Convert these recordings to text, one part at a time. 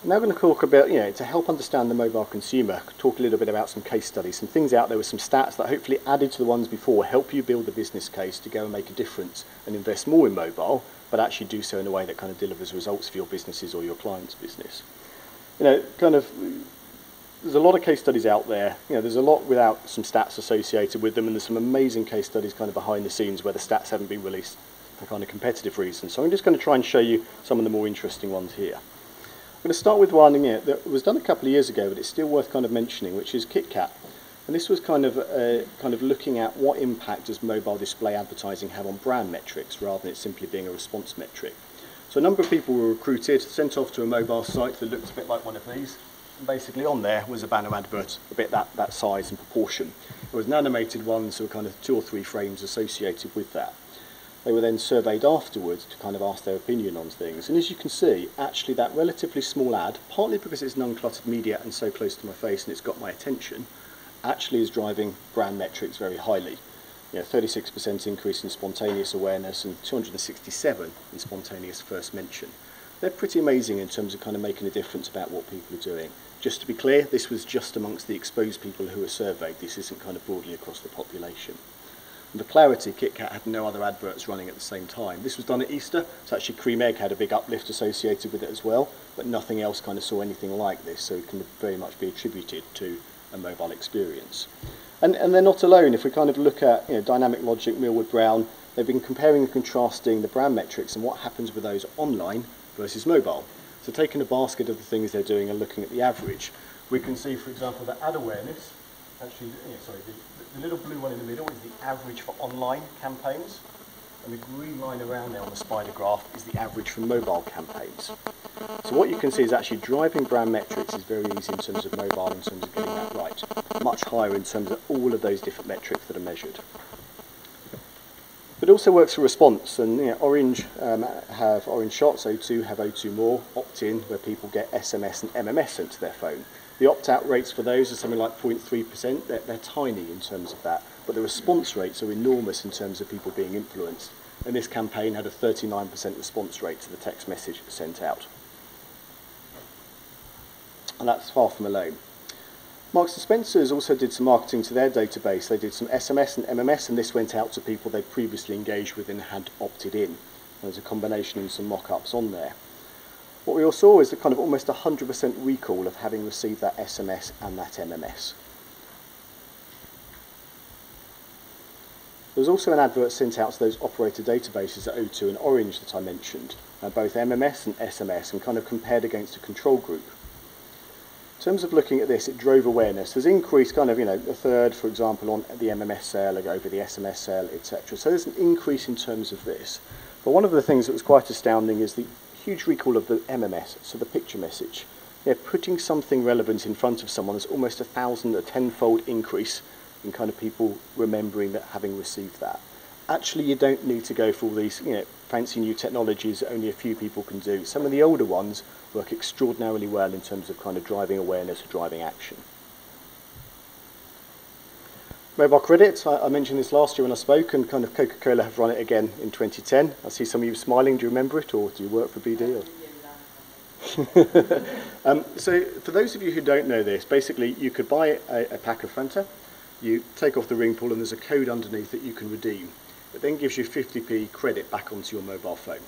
I'm now going to talk about, to help understand the mobile consumer, talk a little bit about some case studies, some things out there with some stats that hopefully added to the ones before help you build the business case to go and make a difference and invest more in mobile, but actually do so in a way that kind of delivers results for your businesses or your client's business. There's a lot of case studies out there. There's a lot without some stats associated with them, and there's some amazing case studies kind of behind the scenes where the stats haven't been released for kind of competitive reasons. So I'm just going to try and show you some of the more interesting ones here. I'm going to start with one that was done a couple of years ago, but it's still worth kind of mentioning, which is KitKat. And this was kind of looking at what impact does mobile display advertising have on brand metrics, rather than it simply being a response metric. So a number of people were recruited, sent off to a mobile site that looked a bit like one of these. And basically on there was a banner advert, a bit that size and proportion. There was an animated one, so kind of 2 or 3 frames associated with that. They were then surveyed afterwards to kind of ask their opinion on things. And as you can see, actually that relatively small ad, partly because it's an uncluttered media and so close to my face and it's got my attention, actually is driving brand metrics very highly. 36% increase in spontaneous awareness and 267 in spontaneous first mention. They're pretty amazing in terms of kind of making a difference about what people are doing. Just to be clear, this was just amongst the exposed people who were surveyed. This isn't kind of broadly across the population. And for clarity, KitKat had no other adverts running at the same time. This was done at Easter, so actually Cream Egg had a big uplift associated with it as well, but nothing else kind of saw anything like this, so it can very much be attributed to a mobile experience. And they're not alone. If we kind of look at Dynamic Logic, Millward Brown, they've been comparing and contrasting the brand metrics and what happens with those online versus mobile. So taking a basket of the things they're doing and looking at the average, we can see, for example, that ad awareness, actually, the little blue one in the middle is the average for online campaigns, and the green line around there on the spider graph is the average for mobile campaigns. So what you can see is actually driving brand metrics is very easy in terms of mobile, in terms of getting that right. Much higher in terms of all of those different metrics that are measured. But it also works for response, and Orange have Orange Shots, O2 have O2 More, opt-in, where people get SMS and MMS sent to their phone. The opt-out rates for those are something like 0.3%. They're tiny in terms of that, but the response rates are enormous in terms of people being influenced. And this campaign had a 39% response rate to the text message sent out. And that's far from alone. Marks & Spencer's also did some marketing to their database. They did some SMS and MMS, and this went out to people they'd previously engaged with and had opted in. There's a combination and some mock-ups on there. What we all saw is the kind of almost 100% recall of having received that SMS and that MMS. There was also an advert sent out to those operator databases at O2 and Orange that I mentioned, both MMS and SMS, and kind of compared against a control group. In terms of looking at this, it drove awareness. There's increased kind of, a third, for example, on the MMS sale over the SMS sale, etc. So there's an increase in terms of this. But one of the things that was quite astounding is the huge recall of the MMS, so the picture message. Putting something relevant in front of someone is almost a 10-fold increase in kind of people remembering that having received that. Actually, you don't need to go for all these fancy new technologies that only a few people can do. Some of the older ones work extraordinarily well in terms of kind of driving awareness or driving action. Mobile credit, I mentioned this last year when I spoke, and kind of Coca-Cola have run it again in 2010. I see some of you smiling. Do you remember it, or do you work for BD? So for those of you who don't know this, basically you could buy a pack of Fanta, you take off the ring pull, and there's a code underneath that you can redeem. It then gives you 50p credit back onto your mobile phone.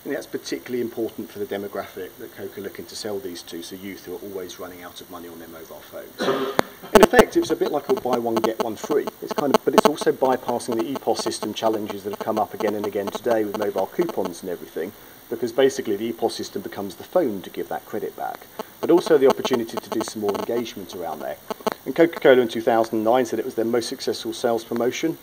And that's particularly important for the demographic that Coke are looking to sell these to, so youth who are always running out of money on their mobile phones. In effect, it's a bit like a buy one, get one free. But it's also bypassing the EPOS system challenges that have come up again and again today with mobile coupons and everything, because basically the EPOS system becomes the phone to give that credit back, but also the opportunity to do some more engagement around there. And Coca-Cola in 2009 said it was their most successful sales promotion.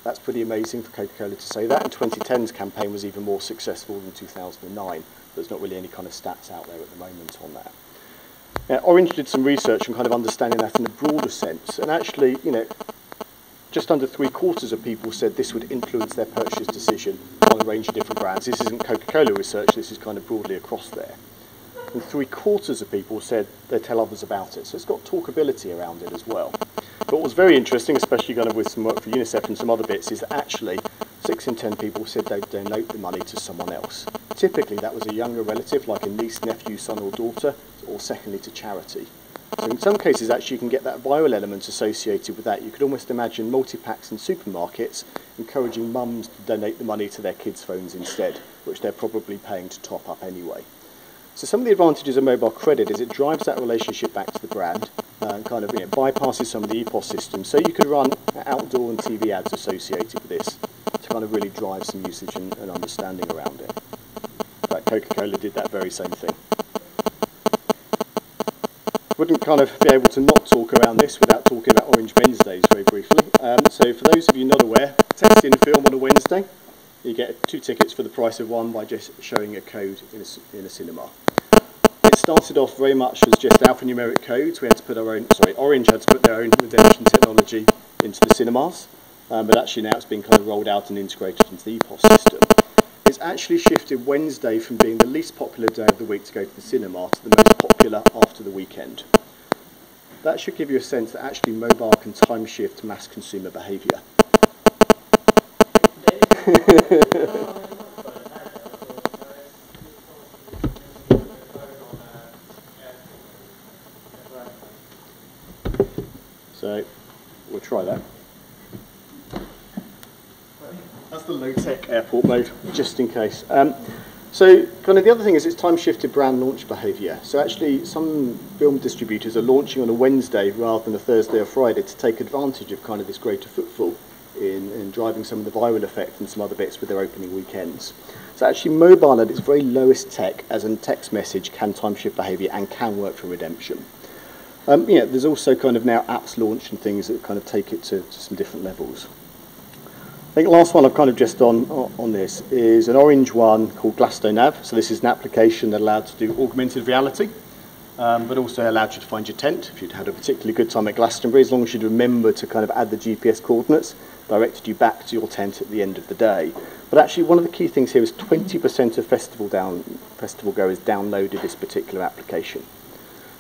That's pretty amazing for Coca-Cola to say that. And 2010's campaign was even more successful than 2009. There's not really any kind of stats out there at the moment on that. Now, Orange did some research and kind of understanding that in a broader sense. And actually, just under 3/4 of people said this would influence their purchase decision on a range of different brands. This isn't Coca-Cola research, this is kind of broadly across there. And 3/4 of people said they'd tell others about it. So it's got talkability around it as well. But what was very interesting, especially kind of with some work for UNICEF and some other bits, is that actually 6 in 10 people said they'd donate the money to someone else. Typically that was a younger relative, like a niece, nephew, son or daughter, or secondly to charity. So in some cases actually you can get that viral element associated with that. You could almost imagine multi-packs in supermarkets encouraging mums to donate the money to their kids' phones instead, which they're probably paying to top up anyway. So some of the advantages of mobile credit is it drives that relationship back to the brand and kind of bypasses some of the EPOS systems. So you could run outdoor and TV ads associated with this to kind of really drive some usage and understanding around it. In fact, Coca-Cola did that very same thing. Wouldn't kind of be able to not talk around this without talking about Orange Wednesdays very briefly. So for those of you not aware, text in a film on a Wednesday, you get 2 tickets for the price of 1 by just showing a code in a cinema. It started off very much as just alphanumeric codes. We had to put our own, Orange had to put their own redemption technology into the cinemas, but actually now it's been kind of rolled out and integrated into the EPOS system. It's actually shifted Wednesday from being the least popular day of the week to go to the cinema to the most popular after the weekend. That should give you a sense that actually mobile can time shift mass consumer behaviour. So we'll try that. That's the low-tech airport mode, just in case. So kind of the other thing is it's time-shifted brand launch behaviour. So actually some film distributors are launching on a Wednesday rather than a Thursday or Friday to take advantage of kind of this greater footfall in driving some of the viral effect and some other bits with their opening weekends. So actually mobile at its very lowest tech as a text message can time-shift behaviour and can work for redemption. There's also kind of now apps launched and things that kind of take it to some different levels. I think the last one I've kind of just on this is an Orange one called GlastonNav. So this is an application that allowed to do augmented reality, but also allowed you to find your tent if you'd had a particularly good time at Glastonbury, as long as you'd remember to kind of add the GPS coordinates, directed you back to your tent at the end of the day. But actually one of the key things here is 20% of festival goers downloaded this particular application.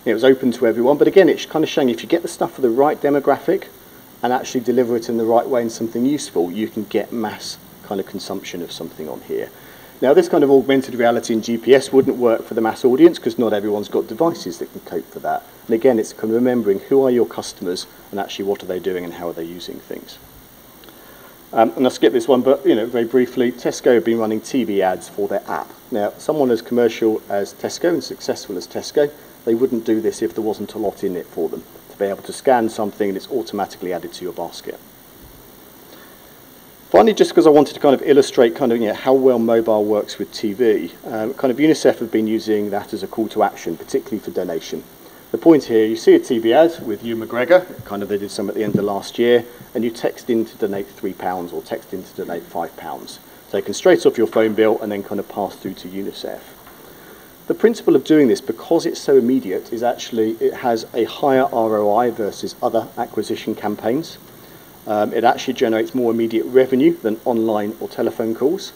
It was open to everyone, but again it's kind of showing if you get the stuff for the right demographic and actually deliver it in the right way and something useful, you can get mass kind of consumption of something on here. Now this kind of augmented reality and GPS wouldn't work for the mass audience because not everyone's got devices that can cope for that. And again, it's kind of remembering who are your customers and actually what are they doing and how are they using things. And I'll skip this one, but very briefly, Tesco have been running TV ads for their app. Now, someone as commercial as Tesco and successful as Tesco, they wouldn't do this if there wasn't a lot in it for them. To be able to scan something and it's automatically added to your basket. Finally, just because I wanted to kind of illustrate kind of how well mobile works with TV, kind of UNICEF have been using that as a call to action, particularly for donation. The point here, you see a TV ad with Hugh McGregor, kind of they did some at the end of last year, and you text in to donate £3 or text in to donate £5. Taken straight off your phone bill and then kind of passed through to UNICEF. The principle of doing this, because it's so immediate, is actually it has a higher ROI versus other acquisition campaigns. It actually generates more immediate revenue than online or telephone calls.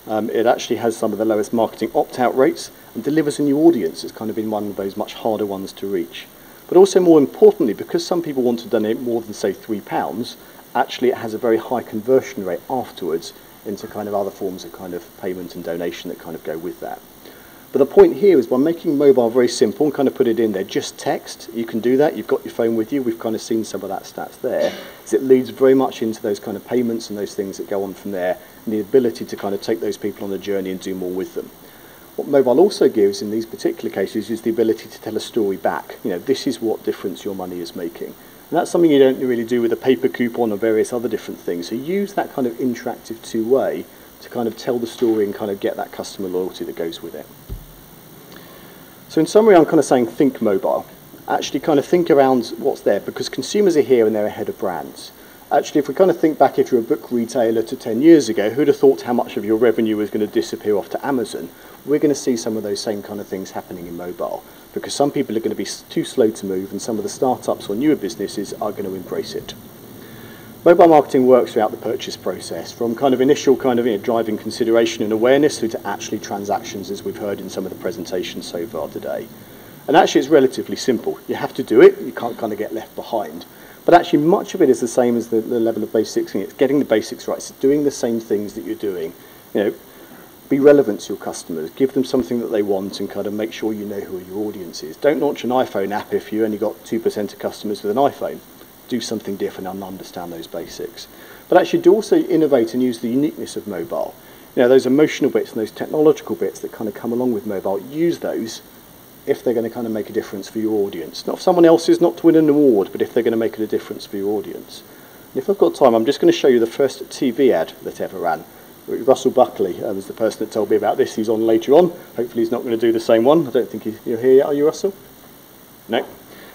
It actually has some of the lowest marketing opt-out rates and delivers a new audience. It's kind of been one of those much harder ones to reach. But also more importantly, because some people want to donate more than say £3, actually it has a very high conversion rate afterwards into kind of other forms of kind of payment and donation that kind of go with that. But the point here is by making mobile very simple and kind of put it in there, just text, you can do that, you've got your phone with you, we've kind of seen some of that stats there, is it leads very much into those kind of payments and those things that go on from there, and the ability to kind of take those people on the journey and do more with them. What mobile also gives in these particular cases is the ability to tell a story back. This is what difference your money is making. And that's something you don't really do with a paper coupon or various other different things. So use that kind of interactive two-way to kind of tell the story and kind of get that customer loyalty that goes with it. So in summary, I'm kind of saying think mobile. Actually kind of think around what's there, because consumers are here and they're ahead of brands. Actually, if we kind of think back, if you're a book retailer to 10 years ago, who'd have thought how much of your revenue was going to disappear off to Amazon? We're going to see some of those same kind of things happening in mobile, because some people are going to be too slow to move and some of the startups or newer businesses are going to embrace it. Mobile marketing works throughout the purchase process, from kind of initial kind of driving consideration and awareness through to actually transactions, as we've heard in some of the presentations so far today. And actually it's relatively simple. You have to do it, you can't kind of get left behind. But actually much of it is the same as the level of basics. It's getting the basics right. It's doing the same things that you're doing. You know, be relevant to your customers, give them something that they want, and kind of make sure you know who your audience is. Don't launch an iPhone app if you only got 2% of customers with an iPhone. Do something different and understand those basics. But actually do also innovate and use the uniqueness of mobile. You know, those emotional bits and those technological bits that kind of come along with mobile, use those if they're going to kind of make a difference for your audience. Not for someone else's, not to win an award, but if they're going to make a difference for your audience. And if I've got time, I'm just going to show you the first TV ad that ever ran. Russell Buckley was the person that told me about this. He's on later on. Hopefully he's not going to do the same one. I don't think you're here yet, are you, Russell? No.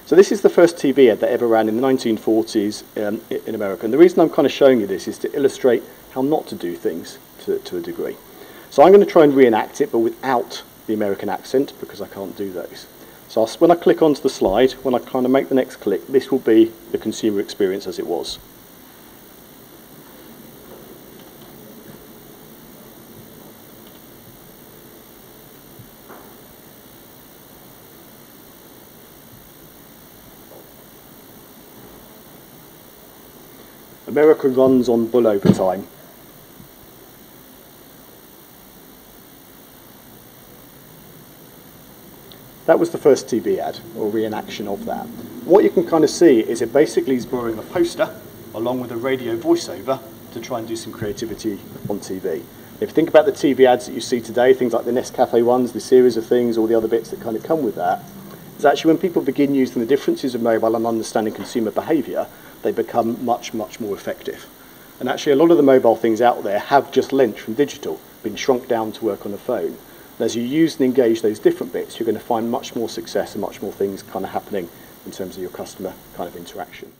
So this is the first TV ad that ever ran in the 1940s in America. And the reason I'm kind of showing you this is to illustrate how not to do things to a degree. So I'm going to try and reenact it, but without the American accent, because I can't do those. So when I click onto the slide, when I kind of make the next click, this will be the consumer experience as it was. America runs on bull overtime. That was the first TV ad, or reenaction of that. What you can kind of see is it basically is borrowing a poster along with a radio voiceover to try and do some creativity on TV. If you think about the TV ads that you see today, things like the Nescafe ones, the series of things, all the other bits that kind of come with that, is actually when people begin using the differences of mobile and understanding consumer behaviour, they become much, much more effective. And actually a lot of the mobile things out there have just lent from digital, been shrunk down to work on a phone. And as you use and engage those different bits, you're going to find much more success and much more things kind of happening in terms of your customer kind of interaction.